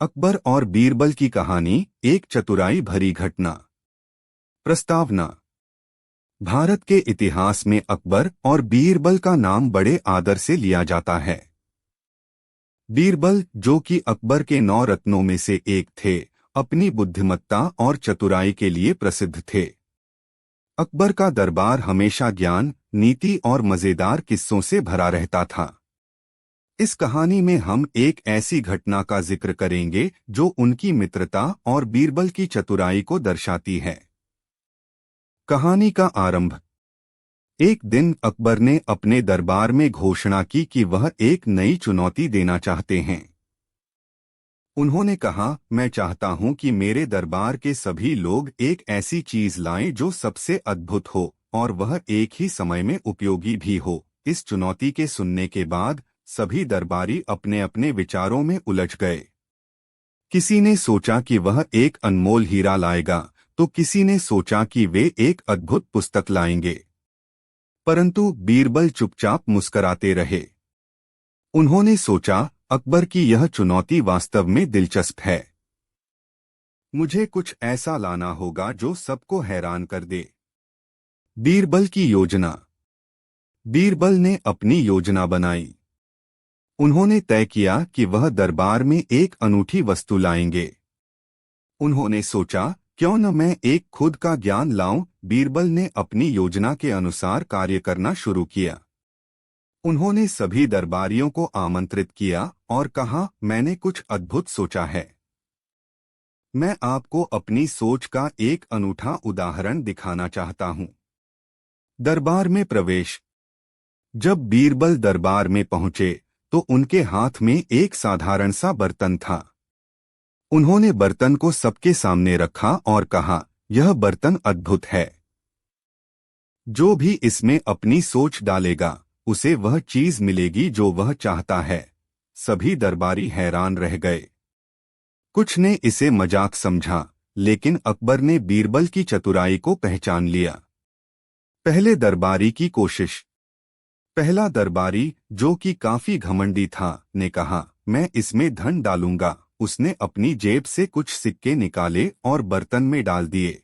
अकबर और बीरबल की कहानी, एक चतुराई भरी घटना। प्रस्तावना। भारत के इतिहास में अकबर और बीरबल का नाम बड़े आदर से लिया जाता है। बीरबल, जो कि अकबर के 9 रत्नों में से एक थे, अपनी बुद्धिमत्ता और चतुराई के लिए प्रसिद्ध थे। अकबर का दरबार हमेशा ज्ञान, नीति और मजेदार किस्सों से भरा रहता था। इस कहानी में हम एक ऐसी घटना का जिक्र करेंगे जो उनकी मित्रता और बीरबल की चतुराई को दर्शाती है। कहानी का आरंभ। एक दिन अकबर ने अपने दरबार में घोषणा की कि वह एक नई चुनौती देना चाहते हैं। उन्होंने कहा, मैं चाहता हूं कि मेरे दरबार के सभी लोग एक ऐसी चीज लाएं जो सबसे अद्भुत हो और वह एक ही समय में उपयोगी भी हो। इस चुनौती के सुनने के बाद सभी दरबारी अपने अपने विचारों में उलझ गए। किसी ने सोचा कि वह एक अनमोल हीरा लाएगा, तो किसी ने सोचा कि वे एक अद्भुत पुस्तक लाएंगे। परंतु बीरबल चुपचाप मुस्कराते रहे। उन्होंने सोचा, अकबर की यह चुनौती वास्तव में दिलचस्प है। मुझे कुछ ऐसा लाना होगा जो सबको हैरान कर दे। बीरबल की योजना। बीरबल ने अपनी योजना बनाई। उन्होंने तय किया कि वह दरबार में एक अनूठी वस्तु लाएंगे। उन्होंने सोचा, क्यों न मैं एक खुद का ज्ञान लाऊं। बीरबल ने अपनी योजना के अनुसार कार्य करना शुरू किया। उन्होंने सभी दरबारियों को आमंत्रित किया और कहा, मैंने कुछ अद्भुत सोचा है। मैं आपको अपनी सोच का एक अनूठा उदाहरण दिखाना चाहता हूं। दरबार में प्रवेश। जब बीरबल दरबार में पहुंचे तो उनके हाथ में एक साधारण सा बर्तन था। उन्होंने बर्तन को सबके सामने रखा और कहा, यह बर्तन अद्भुत है। जो भी इसमें अपनी सोच डालेगा, उसे वह चीज मिलेगी जो वह चाहता है। सभी दरबारी हैरान रह गए। कुछ ने इसे मजाक समझा, लेकिन अकबर ने बीरबल की चतुराई को पहचान लिया। पहले दरबारी की कोशिश। पहला दरबारी, जो कि काफी घमंडी था, ने कहा, मैं इसमें धन डालूंगा। उसने अपनी जेब से कुछ सिक्के निकाले और बर्तन में डाल दिए।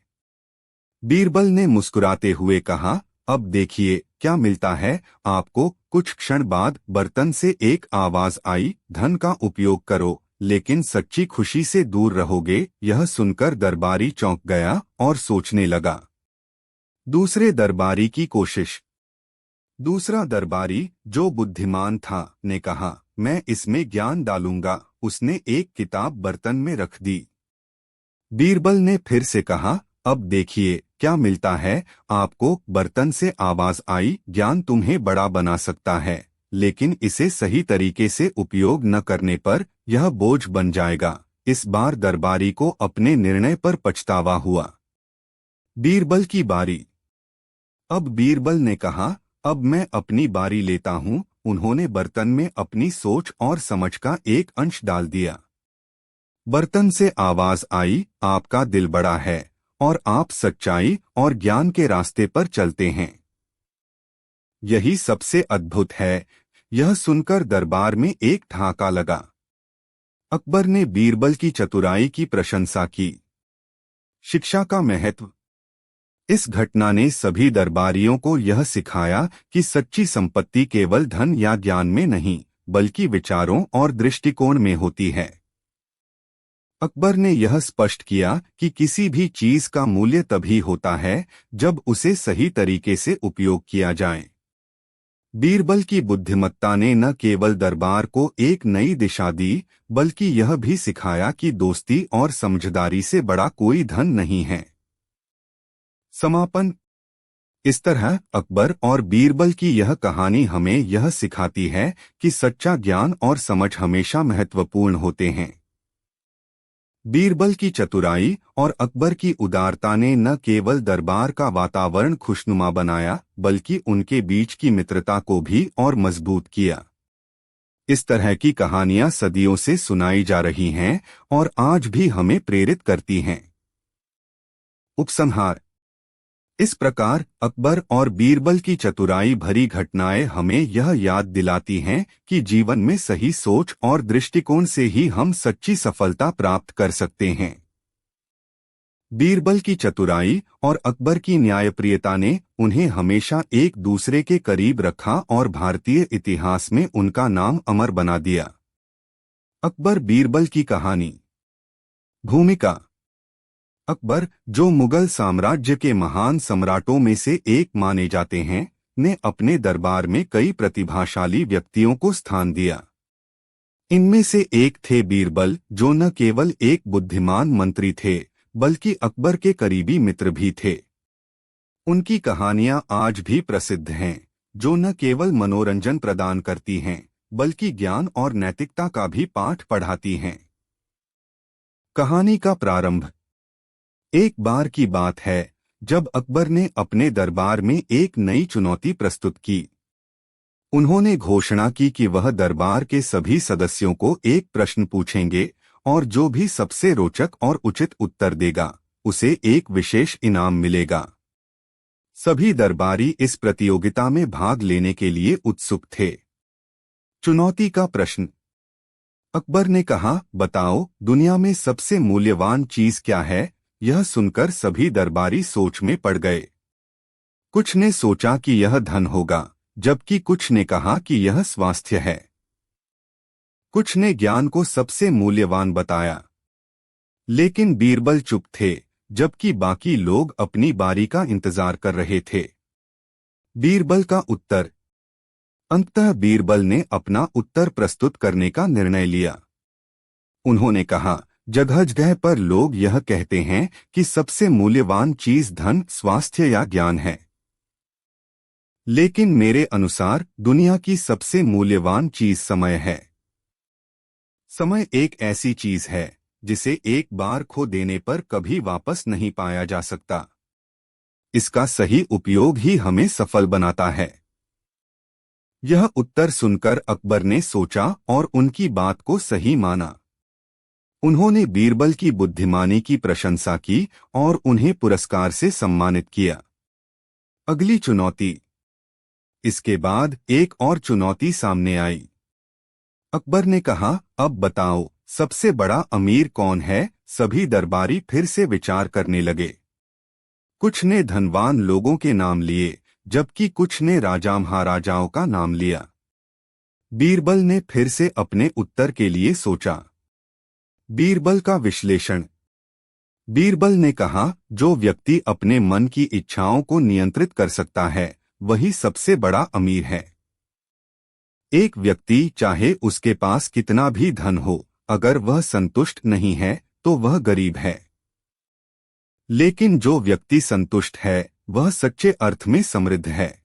बीरबल ने मुस्कुराते हुए कहा, अब देखिए क्या मिलता है आपको। कुछ क्षण बाद बर्तन से एक आवाज आई, धन का उपयोग करो, लेकिन सच्ची खुशी से दूर रहोगे। यह सुनकर दरबारी चौंक गया और सोचने लगा। दूसरे दरबारी की कोशिश। दूसरा दरबारी, जो बुद्धिमान था, ने कहा, मैं इसमें ज्ञान डालूंगा। उसने एक किताब बर्तन में रख दी। बीरबल ने फिर से कहा, अब देखिए क्या मिलता है आपको। बर्तन से आवाज आई, ज्ञान तुम्हें बड़ा बना सकता है, लेकिन इसे सही तरीके से उपयोग न करने पर यह बोझ बन जाएगा। इस बार दरबारी को अपने निर्णय पर पछतावा हुआ। बीरबल की बारी। अब बीरबल ने कहा, अब मैं अपनी बारी लेता हूं। उन्होंने बर्तन में अपनी सोच और समझ का एक अंश डाल दिया। बर्तन से आवाज आई, आपका दिल बड़ा है और आप सच्चाई और ज्ञान के रास्ते पर चलते हैं। यही सबसे अद्भुत है। यह सुनकर दरबार में एक ठहाका लगा। अकबर ने बीरबल की चतुराई की प्रशंसा की। शिक्षा का महत्व। इस घटना ने सभी दरबारियों को यह सिखाया कि सच्ची संपत्ति केवल धन या ज्ञान में नहीं, बल्कि विचारों और दृष्टिकोण में होती है। अकबर ने यह स्पष्ट किया कि किसी भी चीज का मूल्य तभी होता है जब उसे सही तरीके से उपयोग किया जाए। बीरबल की बुद्धिमत्ता ने न केवल दरबार को एक नई दिशा दी, बल्कि यह भी सिखाया कि दोस्ती और समझदारी से बड़ा कोई धन नहीं है। समापन। इस तरह अकबर और बीरबल की यह कहानी हमें यह सिखाती है कि सच्चा ज्ञान और समझ हमेशा महत्वपूर्ण होते हैं। बीरबल की चतुराई और अकबर की उदारता ने न केवल दरबार का वातावरण खुशनुमा बनाया, बल्कि उनके बीच की मित्रता को भी और मजबूत किया। इस तरह की कहानियां सदियों से सुनाई जा रही हैं और आज भी हमें प्रेरित करती हैं। उपसंहार। इस प्रकार अकबर और बीरबल की चतुराई भरी घटनाएं हमें यह याद दिलाती हैं कि जीवन में सही सोच और दृष्टिकोण से ही हम सच्ची सफलता प्राप्त कर सकते हैं। बीरबल की चतुराई और अकबर की न्यायप्रियता ने उन्हें हमेशा एक दूसरे के करीब रखा और भारतीय इतिहास में उनका नाम अमर बना दिया। अकबर बीरबल की कहानी। भूमिका। अकबर, जो मुगल साम्राज्य के महान सम्राटों में से एक माने जाते हैं, ने अपने दरबार में कई प्रतिभाशाली व्यक्तियों को स्थान दिया। इनमें से एक थे बीरबल, जो न केवल एक बुद्धिमान मंत्री थे बल्कि अकबर के करीबी मित्र भी थे। उनकी कहानियां आज भी प्रसिद्ध हैं, जो न केवल मनोरंजन प्रदान करती हैं बल्कि ज्ञान और नैतिकता का भी पाठ पढ़ाती हैं। कहानी का प्रारंभ। एक बार की बात है जब अकबर ने अपने दरबार में एक नई चुनौती प्रस्तुत की। उन्होंने घोषणा की कि वह दरबार के सभी सदस्यों को एक प्रश्न पूछेंगे और जो भी सबसे रोचक और उचित उत्तर देगा उसे एक विशेष इनाम मिलेगा। सभी दरबारी इस प्रतियोगिता में भाग लेने के लिए उत्सुक थे। चुनौती का प्रश्न। अकबर ने कहा, बताओ, दुनिया में सबसे मूल्यवान चीज क्या है? यह सुनकर सभी दरबारी सोच में पड़ गए। कुछ ने सोचा कि यह धन होगा, जबकि कुछ ने कहा कि यह स्वास्थ्य है। कुछ ने ज्ञान को सबसे मूल्यवान बताया। लेकिन बीरबल चुप थे, जबकि बाकी लोग अपनी बारी का इंतजार कर रहे थे। बीरबल का उत्तर। अंततः बीरबल ने अपना उत्तर प्रस्तुत करने का निर्णय लिया। उन्होंने कहा, जगह जगह पर लोग यह कहते हैं कि सबसे मूल्यवान चीज धन, स्वास्थ्य या ज्ञान है। लेकिन मेरे अनुसार दुनिया की सबसे मूल्यवान चीज समय है। समय एक ऐसी चीज है जिसे एक बार खो देने पर कभी वापस नहीं पाया जा सकता। इसका सही उपयोग ही हमें सफल बनाता है। यह उत्तर सुनकर अकबर ने सोचा और उनकी बात को सही माना। उन्होंने बीरबल की बुद्धिमानी की प्रशंसा की और उन्हें पुरस्कार से सम्मानित किया। अगली चुनौती। इसके बाद एक और चुनौती सामने आई। अकबर ने कहा, अब बताओ, सबसे बड़ा अमीर कौन है? सभी दरबारी फिर से विचार करने लगे। कुछ ने धनवान लोगों के नाम लिए, जबकि कुछ ने राजा महाराजाओं का नाम लिया। बीरबल ने फिर से अपने उत्तर के लिए सोचा। बीरबल का विश्लेषण। बीरबल ने कहा, जो व्यक्ति अपने मन की इच्छाओं को नियंत्रित कर सकता है वही सबसे बड़ा अमीर है। एक व्यक्ति, चाहे उसके पास कितना भी धन हो, अगर वह संतुष्ट नहीं है तो वह गरीब है। लेकिन जो व्यक्ति संतुष्ट है वह सच्चे अर्थ में समृद्ध है।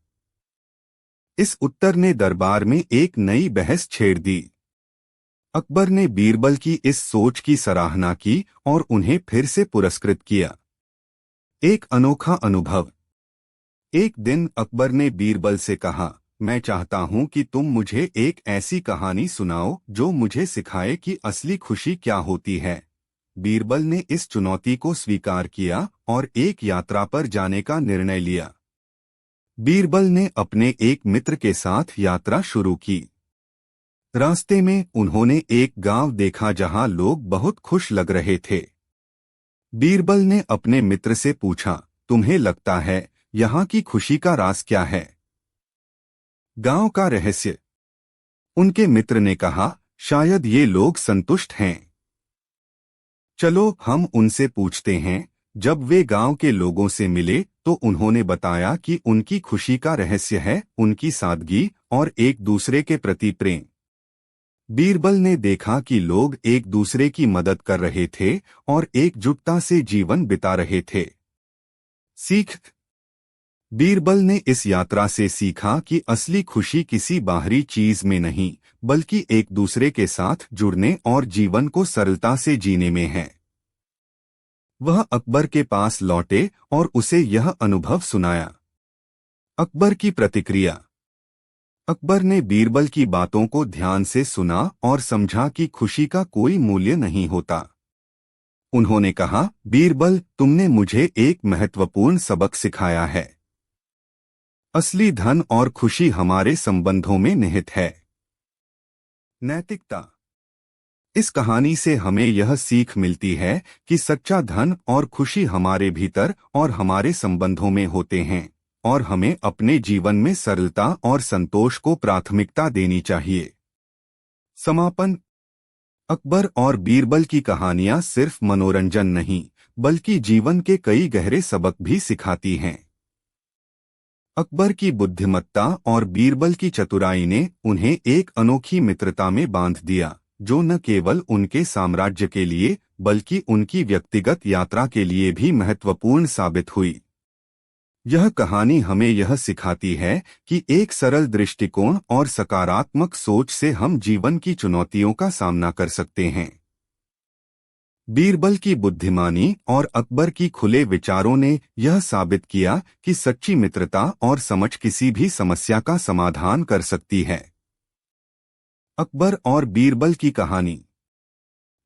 इस उत्तर ने दरबार में एक नई बहस छेड़ दी। अकबर ने बीरबल की इस सोच की सराहना की और उन्हें फिर से पुरस्कृत किया। एक अनोखा अनुभव। एक दिन अकबर ने बीरबल से कहा, मैं चाहता हूं कि तुम मुझे एक ऐसी कहानी सुनाओ जो मुझे सिखाए कि असली खुशी क्या होती है। बीरबल ने इस चुनौती को स्वीकार किया और एक यात्रा पर जाने का निर्णय लिया। बीरबल ने अपने एक मित्र के साथ यात्रा शुरू की। रास्ते में उन्होंने एक गांव देखा जहां लोग बहुत खुश लग रहे थे। बीरबल ने अपने मित्र से पूछा, तुम्हें लगता है यहाँ की खुशी का राज क्या है? गांव का रहस्य। उनके मित्र ने कहा, शायद ये लोग संतुष्ट हैं। चलो हम उनसे पूछते हैं। जब वे गांव के लोगों से मिले तो उन्होंने बताया कि उनकी खुशी का रहस्य है उनकी सादगी और एक दूसरे के प्रति प्रेम। बीरबल ने देखा कि लोग एक दूसरे की मदद कर रहे थे और एकजुटता से जीवन बिता रहे थे। सीख। बीरबल ने इस यात्रा से सीखा कि असली खुशी किसी बाहरी चीज में नहीं बल्कि एक दूसरे के साथ जुड़ने और जीवन को सरलता से जीने में है। वह अकबर के पास लौटे और उसे यह अनुभव सुनाया। अकबर की प्रतिक्रिया। अकबर ने बीरबल की बातों को ध्यान से सुना और समझा कि खुशी का कोई मूल्य नहीं होता। उन्होंने कहा, बीरबल, तुमने मुझे एक महत्वपूर्ण सबक सिखाया है। असली धन और खुशी हमारे संबंधों में निहित है। नैतिकता। इस कहानी से हमें यह सीख मिलती है कि सच्चा धन और खुशी हमारे भीतर और हमारे संबंधों में होते हैं, और हमें अपने जीवन में सरलता और संतोष को प्राथमिकता देनी चाहिए। समापन। अकबर और बीरबल की कहानियां सिर्फ मनोरंजन नहीं, बल्कि जीवन के कई गहरे सबक भी सिखाती हैं। अकबर की बुद्धिमत्ता और बीरबल की चतुराई ने उन्हें एक अनोखी मित्रता में बांध दिया, जो न केवल उनके साम्राज्य के लिए बल्कि उनकी व्यक्तिगत यात्रा के लिए भी महत्वपूर्ण साबित हुई। यह कहानी हमें यह सिखाती है कि एक सरल दृष्टिकोण और सकारात्मक सोच से हम जीवन की चुनौतियों का सामना कर सकते हैं। बीरबल की बुद्धिमानी और अकबर की खुले विचारों ने यह साबित किया कि सच्ची मित्रता और समझ किसी भी समस्या का समाधान कर सकती है। अकबर और बीरबल की कहानी।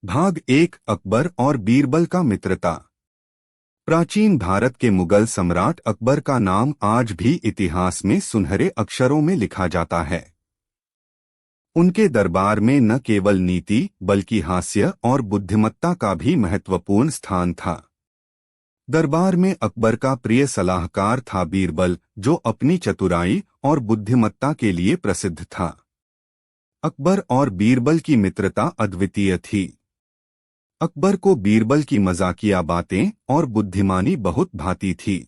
भाग 1। अकबर और बीरबल का मित्रता। प्राचीन भारत के मुगल सम्राट अकबर का नाम आज भी इतिहास में सुनहरे अक्षरों में लिखा जाता है। उनके दरबार में न केवल नीति बल्कि हास्य और बुद्धिमत्ता का भी महत्वपूर्ण स्थान था। दरबार में अकबर का प्रिय सलाहकार था बीरबल, जो अपनी चतुराई और बुद्धिमत्ता के लिए प्रसिद्ध था। अकबर और बीरबल की मित्रता अद्वितीय थी। अकबर को बीरबल की मजाकिया बातें और बुद्धिमानी बहुत भाती थी।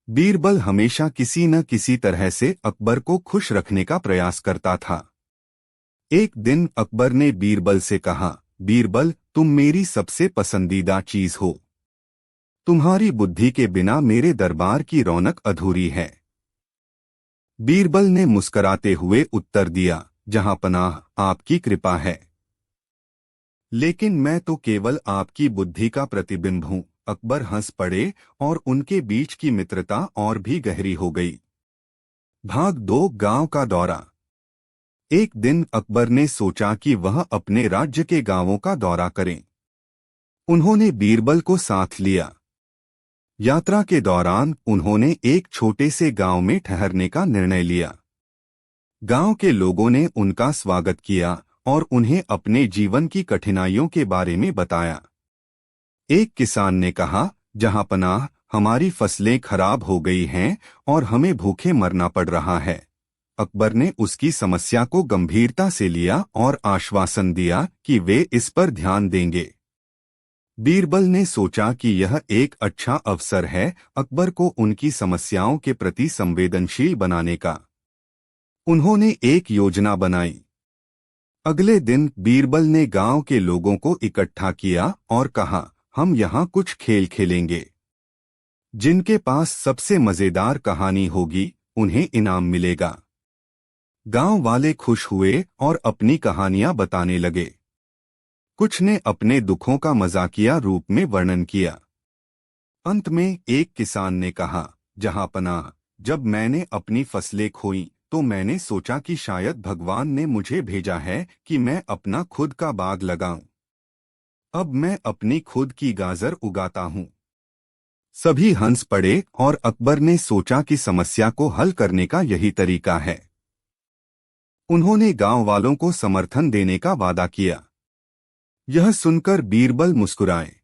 बीरबल हमेशा किसी न किसी तरह से अकबर को खुश रखने का प्रयास करता था। एक दिन अकबर ने बीरबल से कहा, बीरबल, तुम मेरी सबसे पसंदीदा चीज हो। तुम्हारी बुद्धि के बिना मेरे दरबार की रौनक अधूरी है। बीरबल ने मुस्कराते हुए उत्तर दिया, जहां पनाह आपकी कृपा है। लेकिन मैं तो केवल आपकी बुद्धि का प्रतिबिंब हूं। अकबर हंस पड़े और उनके बीच की मित्रता और भी गहरी हो गई। भाग 2। गांव का दौरा। एक दिन अकबर ने सोचा कि वह अपने राज्य के गांवों का दौरा करें। उन्होंने बीरबल को साथ लिया। यात्रा के दौरान उन्होंने एक छोटे से गांव में ठहरने का निर्णय लिया। गांव के लोगों ने उनका स्वागत किया और उन्हें अपने जीवन की कठिनाइयों के बारे में बताया। एक किसान ने कहा, जहां पनाह, हमारी फसलें खराब हो गई हैं और हमें भूखे मरना पड़ रहा है। अकबर ने उसकी समस्या को गंभीरता से लिया और आश्वासन दिया कि वे इस पर ध्यान देंगे। बीरबल ने सोचा कि यह एक अच्छा अवसर है अकबर को उनकी समस्याओं के प्रति संवेदनशील बनाने का। उन्होंने एक योजना बनाई। अगले दिन बीरबल ने गांव के लोगों को इकट्ठा किया और कहा, हम यहाँ कुछ खेल खेलेंगे। जिनके पास सबसे मजेदार कहानी होगी उन्हें इनाम मिलेगा। गांव वाले खुश हुए और अपनी कहानियां बताने लगे। कुछ ने अपने दुखों का मजाकिया रूप में वर्णन किया। अंत में एक किसान ने कहा, जहां पनाह, जब मैंने अपनी फसलें खोई तो मैंने सोचा कि शायद भगवान ने मुझे भेजा है कि मैं अपना खुद का बाग लगाऊं। अब मैं अपनी खुद की गाजर उगाता हूं। सभी हंस पड़े और अकबर ने सोचा कि समस्या को हल करने का यही तरीका है। उन्होंने गांव वालों को समर्थन देने का वादा किया। यह सुनकर बीरबल मुस्कुराए।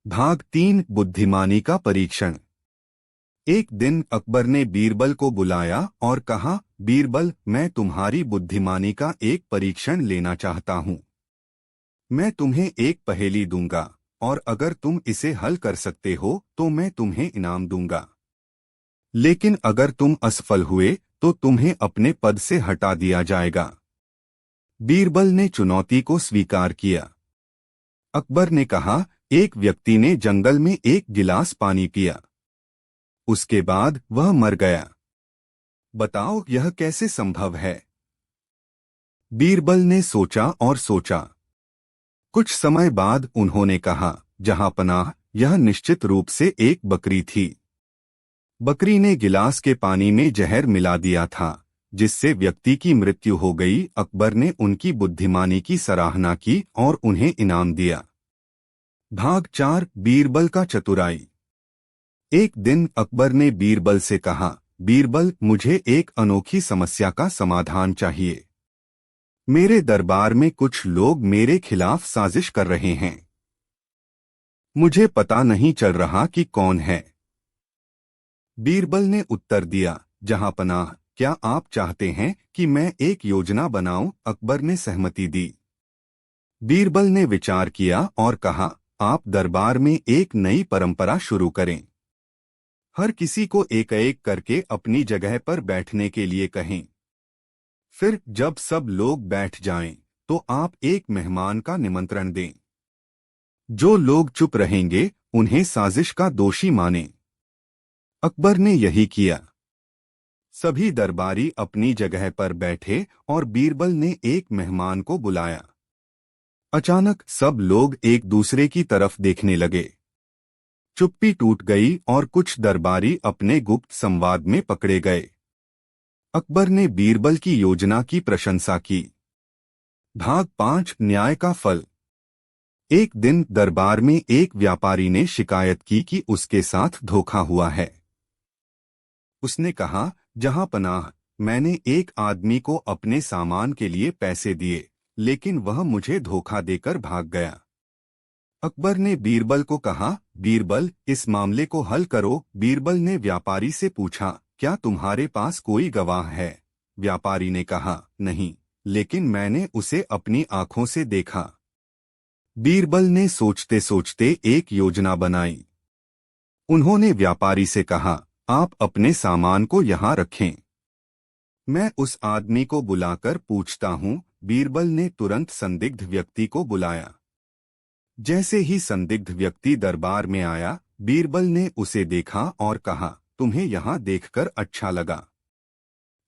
भाग 3। बुद्धिमानी का परीक्षण। एक दिन अकबर ने बीरबल को बुलाया और कहा, बीरबल, मैं तुम्हारी बुद्धिमानी का एक परीक्षण लेना चाहता हूं। मैं तुम्हें एक पहेली दूंगा और अगर तुम इसे हल कर सकते हो तो मैं तुम्हें इनाम दूंगा। लेकिन अगर तुम असफल हुए तो तुम्हें अपने पद से हटा दिया जाएगा। बीरबल ने चुनौती को स्वीकार किया। अकबर ने कहा, एक व्यक्ति ने जंगल में एक गिलास पानी पिया। उसके बाद वह मर गया। बताओ यह कैसे संभव है? बीरबल ने सोचा और सोचा। कुछ समय बाद उन्होंने कहा, जहां पनाह, यह निश्चित रूप से एक बकरी थी। बकरी ने गिलास के पानी में जहर मिला दिया था, जिससे व्यक्ति की मृत्यु हो गई। अकबर ने उनकी बुद्धिमानी की सराहना की और उन्हें इनाम दिया। भाग 4 बीरबल का चतुराई। एक दिन अकबर ने बीरबल से कहा, बीरबल, मुझे एक अनोखी समस्या का समाधान चाहिए। मेरे दरबार में कुछ लोग मेरे खिलाफ साजिश कर रहे हैं। मुझे पता नहीं चल रहा कि कौन है। बीरबल ने उत्तर दिया, जहांपनाह, क्या आप चाहते हैं कि मैं एक योजना बनाऊं? अकबर ने सहमति दी। बीरबल ने विचार किया और कहा, आप दरबार में एक नई परंपरा शुरू करें। हर किसी को एक एक करके अपनी जगह पर बैठने के लिए कहें। फिर जब सब लोग बैठ जाएं, तो आप एक मेहमान का निमंत्रण दें। जो लोग चुप रहेंगे, उन्हें साजिश का दोषी मानें। अकबर ने यही किया। सभी दरबारी अपनी जगह पर बैठे और बीरबल ने एक मेहमान को बुलाया। अचानक सब लोग एक दूसरे की तरफ देखने लगे। चुप्पी टूट गई और कुछ दरबारी अपने गुप्त संवाद में पकड़े गए। अकबर ने बीरबल की योजना की प्रशंसा की। भाग 5 न्याय का फल। एक दिन दरबार में एक व्यापारी ने शिकायत की कि उसके साथ धोखा हुआ है। उसने कहा, जहांपनाह, मैंने एक आदमी को अपने सामान के लिए पैसे दिए, लेकिन वह मुझे धोखा देकर भाग गया। अकबर ने बीरबल को कहा, बीरबल, इस मामले को हल करो। बीरबल ने व्यापारी से पूछा, क्या तुम्हारे पास कोई गवाह है? व्यापारी ने कहा, नहीं, लेकिन मैंने उसे अपनी आंखों से देखा। बीरबल ने सोचते सोचते एक योजना बनाई। उन्होंने व्यापारी से कहा, आप अपने सामान को यहाँ रखें। मैं उस आदमी को बुलाकर पूछता हूँ। बीरबल ने तुरंत संदिग्ध व्यक्ति को बुलाया। जैसे ही संदिग्ध व्यक्ति दरबार में आया, बीरबल ने उसे देखा और कहा, तुम्हें यहाँ देखकर अच्छा लगा।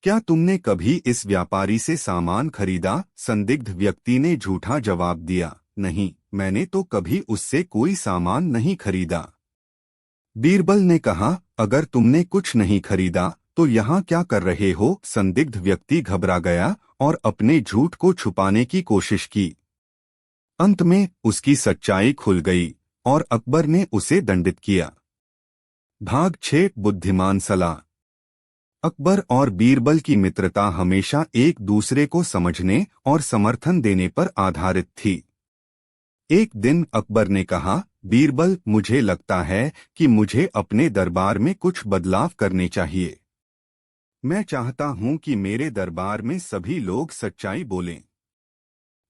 क्या तुमने कभी इस व्यापारी से सामान खरीदा? संदिग्ध व्यक्ति ने झूठा जवाब दिया, नहीं, मैंने तो कभी उससे कोई सामान नहीं खरीदा। बीरबल ने कहा, अगर तुमने कुछ नहीं खरीदा तो यहाँ क्या कर रहे हो? संदिग्ध व्यक्ति घबरा गया और अपने झूठ को छुपाने की कोशिश की। अंत में उसकी सच्चाई खुल गई और अकबर ने उसे दंडित किया। भाग 6 बुद्धिमान सलाह। अकबर और बीरबल की मित्रता हमेशा एक दूसरे को समझने और समर्थन देने पर आधारित थी। एक दिन अकबर ने कहा, बीरबल, मुझे लगता है कि मुझे अपने दरबार में कुछ बदलाव करने चाहिए। मैं चाहता हूं कि मेरे दरबार में सभी लोग सच्चाई बोलें।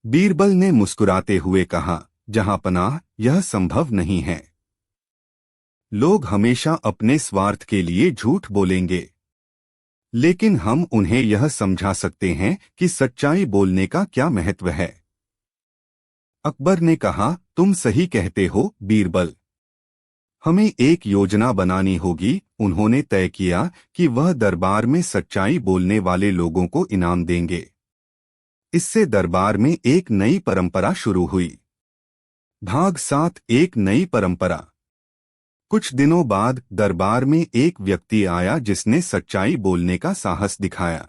बीरबल ने मुस्कुराते हुए कहा, जहांपनाह, यह संभव नहीं है। लोग हमेशा अपने स्वार्थ के लिए झूठ बोलेंगे, लेकिन हम उन्हें यह समझा सकते हैं कि सच्चाई बोलने का क्या महत्व है। अकबर ने कहा, तुम सही कहते हो बीरबल। हमें एक योजना बनानी होगी। उन्होंने तय किया कि वह दरबार में सच्चाई बोलने वाले लोगों को इनाम देंगे। इससे दरबार में एक नई परंपरा शुरू हुई। भाग 7 एक नई परंपरा। कुछ दिनों बाद दरबार में एक व्यक्ति आया जिसने सच्चाई बोलने का साहस दिखाया।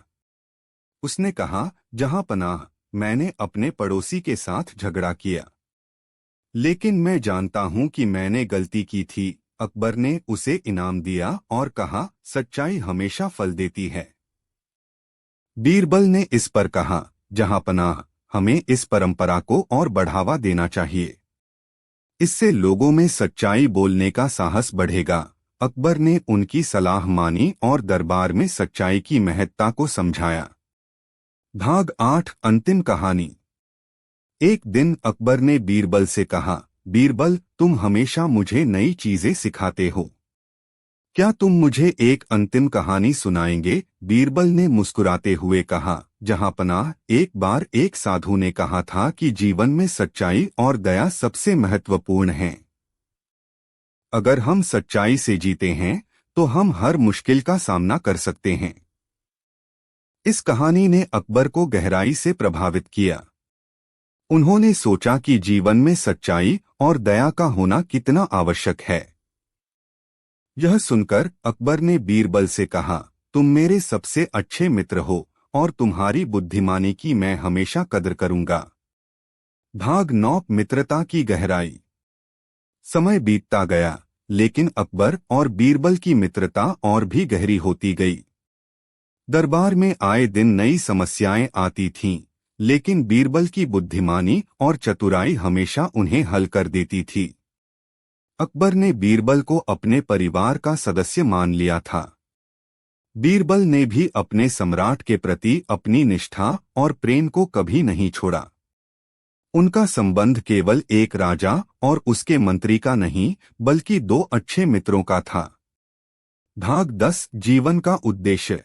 उसने कहा, जहांपनाह, मैंने अपने पड़ोसी के साथ झगड़ा किया, लेकिन मैं जानता हूं कि मैंने गलती की थी। अकबर ने उसे इनाम दिया और कहा, सच्चाई हमेशा फल देती है। बीरबल ने इस पर कहा, जहांपनाह, हमें इस परंपरा को और बढ़ावा देना चाहिए। इससे लोगों में सच्चाई बोलने का साहस बढ़ेगा। अकबर ने उनकी सलाह मानी और दरबार में सच्चाई की महत्ता को समझाया। भाग 8 अंतिम कहानी। एक दिन अकबर ने बीरबल से कहा, बीरबल, तुम हमेशा मुझे नई चीजें सिखाते हो। क्या तुम मुझे एक अंतिम कहानी सुनाएंगे? बीरबल ने मुस्कुराते हुए कहा, जहांपनाह, एक बार एक साधु ने कहा था कि जीवन में सच्चाई और दया सबसे महत्वपूर्ण हैं। अगर हम सच्चाई से जीते हैं तो हम हर मुश्किल का सामना कर सकते हैं। इस कहानी ने अकबर को गहराई से प्रभावित किया। उन्होंने सोचा कि जीवन में सच्चाई और दया का होना कितना आवश्यक है। यह सुनकर अकबर ने बीरबल से कहा, तुम मेरे सबसे अच्छे मित्र हो और तुम्हारी बुद्धिमानी की मैं हमेशा कदर करूंगा। भाग 9 मित्रता की गहराई। समय बीतता गया, लेकिन अकबर और बीरबल की मित्रता और भी गहरी होती गई। दरबार में आए दिन नई समस्याएं आती थीं, लेकिन बीरबल की बुद्धिमानी और चतुराई हमेशा उन्हें हल कर देती थी। अकबर ने बीरबल को अपने परिवार का सदस्य मान लिया था। बीरबल ने भी अपने सम्राट के प्रति अपनी निष्ठा और प्रेम को कभी नहीं छोड़ा। उनका संबंध केवल एक राजा और उसके मंत्री का नहीं, बल्कि दो अच्छे मित्रों का था। भाग 10 जीवन का उद्देश्य।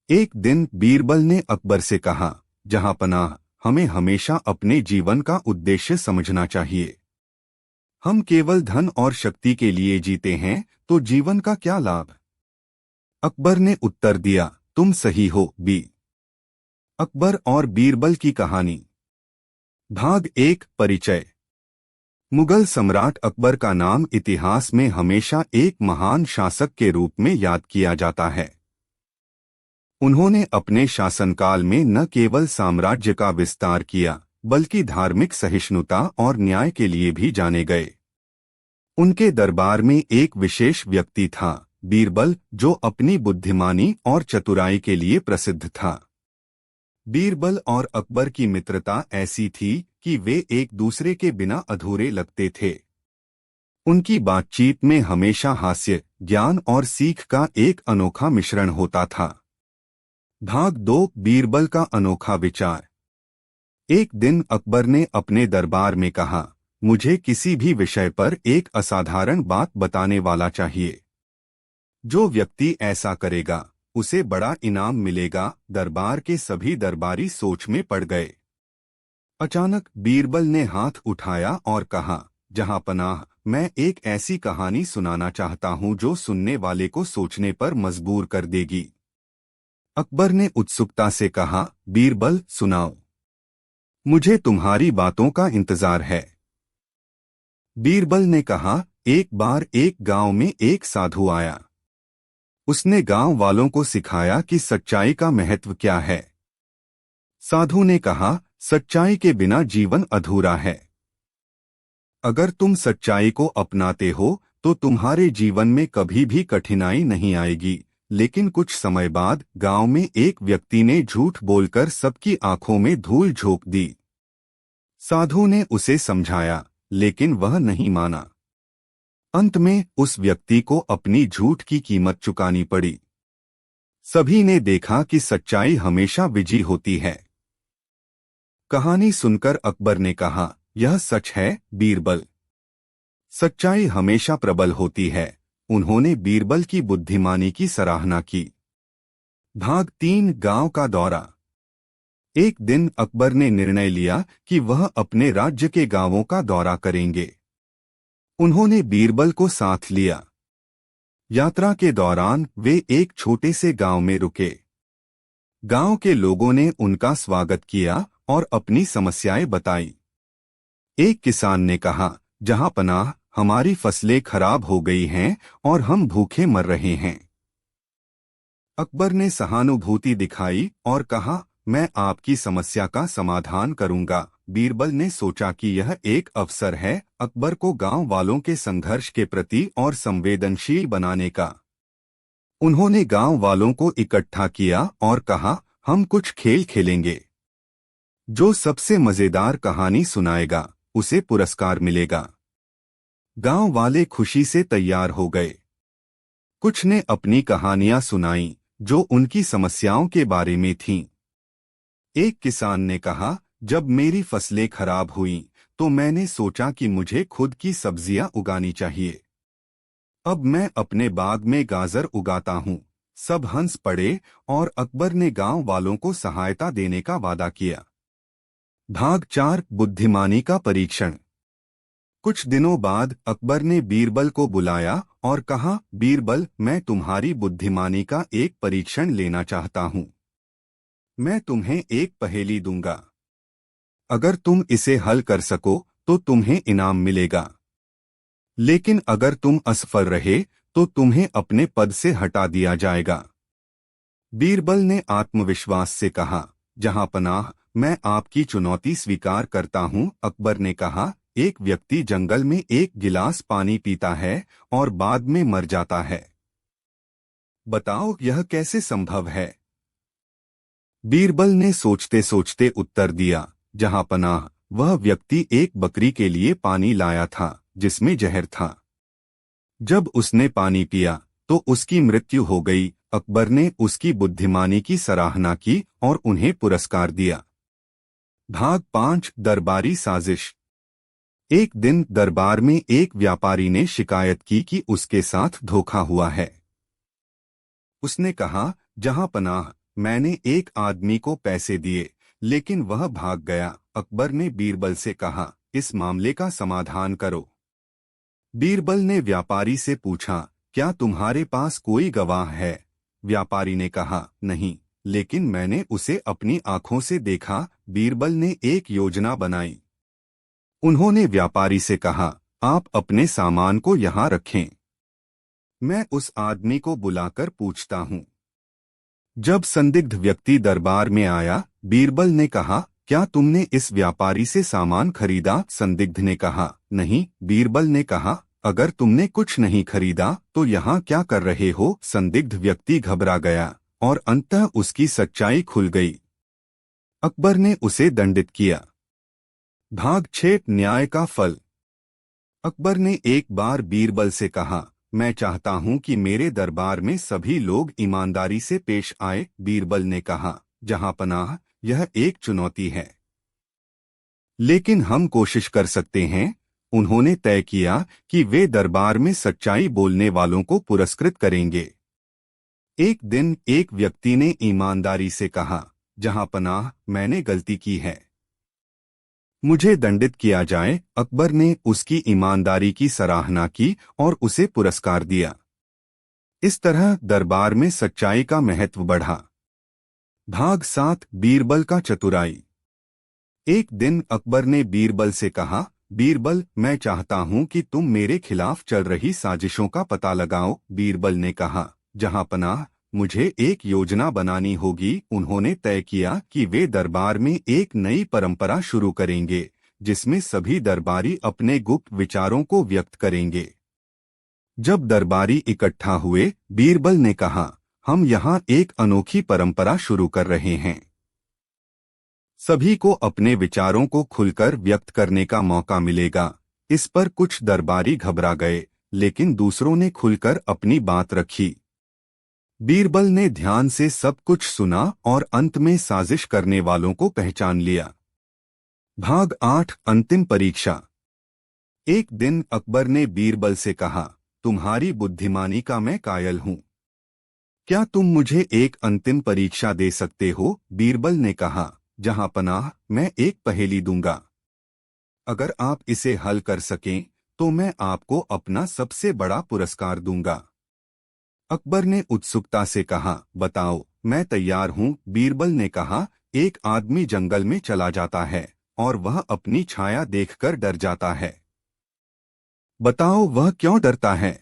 एक दिन बीरबल ने अकबर से कहा, जहांपनाह, हमें हमेशा अपने जीवन का उद्देश्य समझना चाहिए। हम केवल धन और शक्ति के लिए जीते हैं तो जीवन का क्या लाभ। अकबर ने उत्तर दिया, तुम सही हो बी। अकबर और बीरबल की कहानी। भाग 1 परिचय। मुगल सम्राट अकबर का नाम इतिहास में हमेशा एक महान शासक के रूप में याद किया जाता है। उन्होंने अपने शासनकाल में न केवल साम्राज्य का विस्तार किया, बल्कि धार्मिक सहिष्णुता और न्याय के लिए भी जाने गए। उनके दरबार में एक विशेष व्यक्ति था, बीरबल, जो अपनी बुद्धिमानी और चतुराई के लिए प्रसिद्ध था। बीरबल और अकबर की मित्रता ऐसी थी कि वे एक दूसरे के बिना अधूरे लगते थे। उनकी बातचीत में हमेशा हास्य, ज्ञान और सीख का एक अनोखा मिश्रण होता था। भाग 2 बीरबल का अनोखा विचार। एक दिन अकबर ने अपने दरबार में कहा, मुझे किसी भी विषय पर एक असाधारण बात बताने वाला चाहिए। जो व्यक्ति ऐसा करेगा, उसे बड़ा इनाम मिलेगा। दरबार के सभी दरबारी सोच में पड़ गए। अचानक बीरबल ने हाथ उठाया और कहा, जहांपनाह, मैं एक ऐसी कहानी सुनाना चाहता हूं जो सुनने वाले को सोचने पर मजबूर कर देगी। अकबर ने उत्सुकता से कहा, बीरबल, सुनाओ। मुझे तुम्हारी बातों का इंतजार है। बीरबल ने कहा, एक बार एक गांव में एक साधु आया। उसने गांव वालों को सिखाया कि सच्चाई का महत्व क्या है। साधु ने कहा, सच्चाई के बिना जीवन अधूरा है। अगर तुम सच्चाई को अपनाते हो तो तुम्हारे जीवन में कभी भी कठिनाई नहीं आएगी। लेकिन कुछ समय बाद गांव में एक व्यक्ति ने झूठ बोलकर सबकी आंखों में धूल झोंक दी। साधु ने उसे समझाया, लेकिन वह नहीं माना। अंत में उस व्यक्ति को अपनी झूठ की कीमत चुकानी पड़ी। सभी ने देखा कि सच्चाई हमेशा विजयी होती है। कहानी सुनकर अकबर ने कहा, यह सच है बीरबल। सच्चाई हमेशा प्रबल होती है। उन्होंने बीरबल की बुद्धिमानी की सराहना की। भाग 3 गांव का दौरा। एक दिन अकबर ने निर्णय लिया कि वह अपने राज्य के गांवों का दौरा करेंगे। उन्होंने बीरबल को साथ लिया। यात्रा के दौरान वे एक छोटे से गांव में रुके। गांव के लोगों ने उनका स्वागत किया और अपनी समस्याएं बताई। एक किसान ने कहा, जहांपनाह, हमारी फसलें खराब हो गई हैं और हम भूखे मर रहे हैं। अकबर ने सहानुभूति दिखाई और कहा, मैं आपकी समस्या का समाधान करूंगा। बीरबल ने सोचा कि यह एक अवसर है अकबर को गांव वालों के संघर्ष के प्रति और संवेदनशील बनाने का। उन्होंने गांव वालों को इकट्ठा किया और कहा, हम कुछ खेल खेलेंगे। जो सबसे मजेदार कहानी सुनाएगा, उसे पुरस्कार मिलेगा। गांव वाले खुशी से तैयार हो गए। कुछ ने अपनी कहानियां सुनाई, जो उनकी समस्याओं के बारे में थीं। एक किसान ने कहा, जब मेरी फसलें खराब हुईं, तो मैंने सोचा कि मुझे खुद की सब्जियां उगानी चाहिए। अब मैं अपने बाग में गाजर उगाता हूं। सब हंस पड़े और अकबर ने गांव वालों को सहायता देने का वादा किया। भाग 4 बुद्धिमानी का परीक्षण। कुछ दिनों बाद अकबर ने बीरबल को बुलाया और कहा, बीरबल, मैं तुम्हारी बुद्धिमानी का एक परीक्षण लेना चाहता हूं। मैं तुम्हें एक पहेली दूंगा। अगर तुम इसे हल कर सको तो तुम्हें इनाम मिलेगा। लेकिन अगर तुम असफल रहे तो तुम्हें अपने पद से हटा दिया जाएगा। बीरबल ने आत्मविश्वास से कहा, जहांपनाह, मैं आपकी चुनौती स्वीकार करता हूं। अकबर ने कहा, एक व्यक्ति जंगल में एक गिलास पानी पीता है और बाद में मर जाता है। बताओ यह कैसे संभव है? बीरबल ने सोचते सोचते उत्तर दिया, जहां पनाह, वह व्यक्ति एक बकरी के लिए पानी लाया था जिसमें जहर था। जब उसने पानी पिया तो उसकी मृत्यु हो गई। अकबर ने उसकी बुद्धिमानी की सराहना की और उन्हें पुरस्कार दिया। भाग 5 दरबारी साजिश। एक दिन दरबार में एक व्यापारी ने शिकायत की कि उसके साथ धोखा हुआ है। उसने कहा, जहां पनाह, मैंने एक आदमी को पैसे दिए लेकिन वह भाग गया। अकबर ने बीरबल से कहा, इस मामले का समाधान करो। बीरबल ने व्यापारी से पूछा, क्या तुम्हारे पास कोई गवाह है? व्यापारी ने कहा, नहीं, लेकिन मैंने उसे अपनी आंखों से देखा। बीरबल ने एक योजना बनाई। उन्होंने व्यापारी से कहा, आप अपने सामान को यहाँ रखें, मैं उस आदमी को बुलाकर पूछता हूँ। जब संदिग्ध व्यक्ति दरबार में आया, बीरबल ने कहा, क्या तुमने इस व्यापारी से सामान खरीदा? संदिग्ध ने कहा, नहीं। बीरबल ने कहा, अगर तुमने कुछ नहीं खरीदा तो यहाँ क्या कर रहे हो? संदिग्ध व्यक्ति घबरा गया और अंततः उसकी सच्चाई खुल गई। अकबर ने उसे दंडित किया। भाग 6 न्याय का फल। अकबर ने एक बार बीरबल से कहा, मैं चाहता हूं कि मेरे दरबार में सभी लोग ईमानदारी से पेश आए। बीरबल ने कहा, जहां पनाह, यह एक चुनौती है, लेकिन हम कोशिश कर सकते हैं। उन्होंने तय किया कि वे दरबार में सच्चाई बोलने वालों को पुरस्कृत करेंगे। एक दिन एक व्यक्ति ने ईमानदारी से कहा, जहां पनाह, मैंने गलती की है, मुझे दंडित किया जाए। अकबर ने उसकी ईमानदारी की सराहना की और उसे पुरस्कार दिया। इस तरह दरबार में सच्चाई का महत्व बढ़ा। भाग 7 बीरबल का चतुराई। एक दिन अकबर ने बीरबल से कहा, बीरबल, मैं चाहता हूं कि तुम मेरे खिलाफ चल रही साजिशों का पता लगाओ। बीरबल ने कहा, जहां पनाह, मुझे एक योजना बनानी होगी। उन्होंने तय किया कि वे दरबार में एक नई परंपरा शुरू करेंगे जिसमें सभी दरबारी अपने गुप्त विचारों को व्यक्त करेंगे। जब दरबारी इकट्ठा हुए, बीरबल ने कहा, हम यहाँ एक अनोखी परंपरा शुरू कर रहे हैं। सभी को अपने विचारों को खुलकर व्यक्त करने का मौका मिलेगा। इस पर कुछ दरबारी घबरा गए, लेकिन दूसरों ने खुलकर अपनी बात रखी। बीरबल ने ध्यान से सब कुछ सुना और अंत में साजिश करने वालों को पहचान लिया। भाग 8 अंतिम परीक्षा। एक दिन अकबर ने बीरबल से कहा, तुम्हारी बुद्धिमानी का मैं कायल हूं, क्या तुम मुझे एक अंतिम परीक्षा दे सकते हो? बीरबल ने कहा, जहां पनाह, मैं एक पहेली दूंगा। अगर आप इसे हल कर सकें तो मैं आपको अपना सबसे बड़ा पुरस्कार दूंगा। अकबर ने उत्सुकता से कहा, बताओ, मैं तैयार हूं। बीरबल ने कहा, एक आदमी जंगल में चला जाता है और वह अपनी छाया देखकर डर जाता है। बताओ वह क्यों डरता है?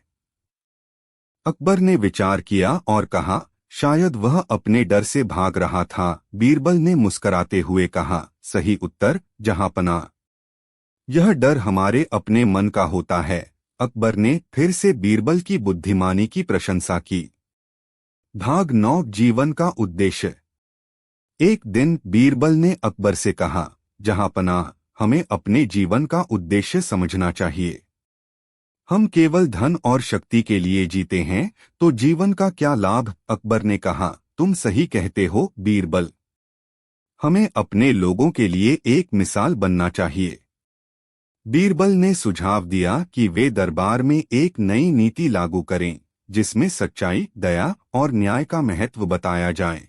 अकबर ने विचार किया और कहा, शायद वह अपने डर से भाग रहा था। बीरबल ने मुस्कराते हुए कहा, सही उत्तर, जहां पनाह। यह डर हमारे अपने मन का होता है। अकबर ने फिर से बीरबल की बुद्धिमानी की प्रशंसा की। भाग 9 जीवन का उद्देश्य। एक दिन बीरबल ने अकबर से कहा, जहां पनाह, हमें अपने जीवन का उद्देश्य समझना चाहिए। हम केवल धन और शक्ति के लिए जीते हैं तो जीवन का क्या लाभ? अकबर ने कहा, तुम सही कहते हो बीरबल, हमें अपने लोगों के लिए एक मिसाल बनना चाहिए। बीरबल ने सुझाव दिया कि वे दरबार में एक नई नीति लागू करें जिसमें सच्चाई, दया और न्याय का महत्व बताया जाए।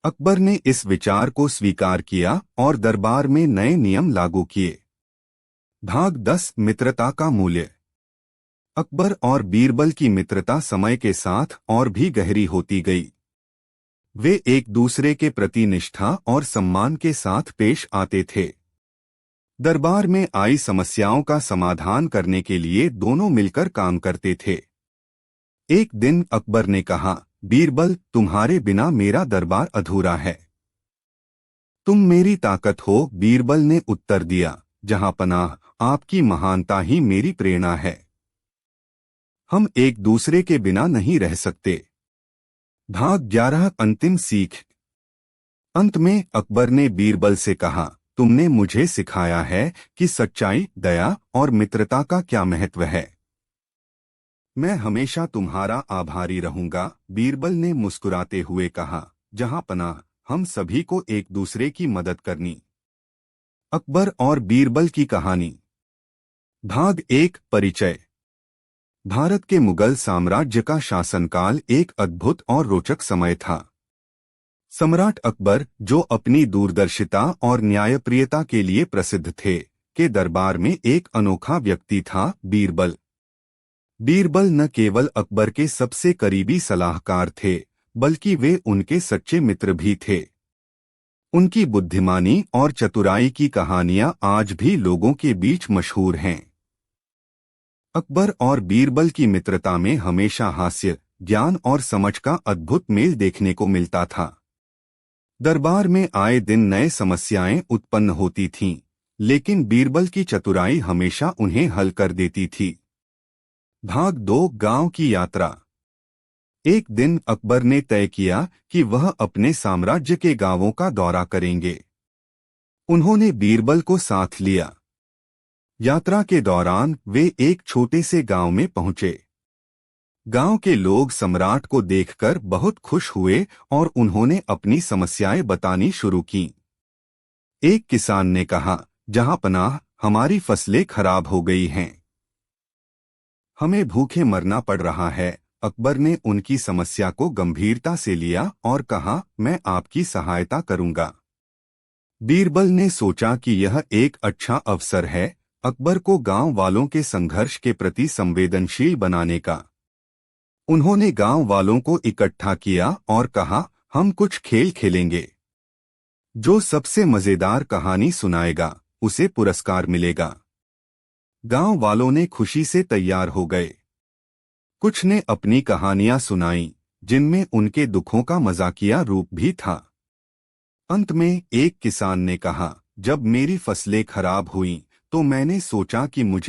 अकबर ने इस विचार को स्वीकार किया और दरबार में नए नियम लागू किए। भाग 10 मित्रता का मूल्य। अकबर और बीरबल की मित्रता समय के साथ और भी गहरी होती गई। वे एक दूसरे के प्रति निष्ठा और सम्मान के साथ पेश आते थे। दरबार में आई समस्याओं का समाधान करने के लिए दोनों मिलकर काम करते थे। एक दिन अकबर ने कहा, बीरबल, तुम्हारे बिना मेरा दरबार अधूरा है। तुम मेरी ताकत हो। बीरबल ने उत्तर दिया, जहां पनाह, आपकी महानता ही मेरी प्रेरणा है। हम एक दूसरे के बिना नहीं रह सकते। भाग 11 अंतिम सीख। अंत में अकबर ने बीरबल से कहा, तुमने मुझे सिखाया है कि सच्चाई, दया और मित्रता का क्या महत्व है। मैं हमेशा तुम्हारा आभारी रहूंगा। बीरबल ने मुस्कुराते हुए कहा, जहां पनाह, हम सभी को एक दूसरे की मदद करनी। अकबर और बीरबल की कहानी। भाग 1 परिचय। भारत के मुगल साम्राज्य का शासनकाल एक अद्भुत और रोचक समय था। सम्राट अकबर, जो अपनी दूरदर्शिता और न्यायप्रियता के लिए प्रसिद्ध थे, के दरबार में एक अनोखा व्यक्ति था, बीरबल। बीरबल न केवल अकबर के सबसे करीबी सलाहकार थे, बल्कि वे उनके सच्चे मित्र भी थे। उनकी बुद्धिमानी और चतुराई की कहानियां आज भी लोगों के बीच मशहूर हैं। अकबर और बीरबल की मित्रता में हमेशा हास्य, ज्ञान और समझ का अद्भुत मेल देखने को मिलता था। दरबार में आए दिन नए समस्याएं उत्पन्न होती थीं, लेकिन बीरबल की चतुराई हमेशा उन्हें हल कर देती थी। भाग 2 गांव की यात्रा। एक दिन अकबर ने तय किया कि वह अपने साम्राज्य के गांवों का दौरा करेंगे। उन्होंने बीरबल को साथ लिया। यात्रा के दौरान वे एक छोटे से गांव में पहुंचे। गांव के लोग सम्राट को देखकर बहुत खुश हुए और उन्होंने अपनी समस्याएं बतानी शुरू की। एक किसान ने कहा, जहां पनाह, हमारी फसलें खराब हो गई हैं। हमें भूखे मरना पड़ रहा है। अकबर ने उनकी समस्या को गंभीरता से लिया और कहा, मैं आपकी सहायता करूंगा। बीरबल ने सोचा कि यह एक अच्छा अवसर है अकबर को गांव वालों के संघर्ष के प्रति संवेदनशील बनाने का। उन्होंने गांव वालों को इकट्ठा किया और कहा, हम कुछ खेल खेलेंगे। जो सबसे मजेदार कहानी सुनाएगा, उसे पुरस्कार मिलेगा। गांव वालों ने खुशी से तैयार हो गए। कुछ ने अपनी कहानियां सुनाई, जिनमें उनके दुखों का मजाकिया रूप भी था। अंत में एक किसान ने कहा, जब मेरी फसलें खराब हुईं, तो मैंने सोचा कि मुझे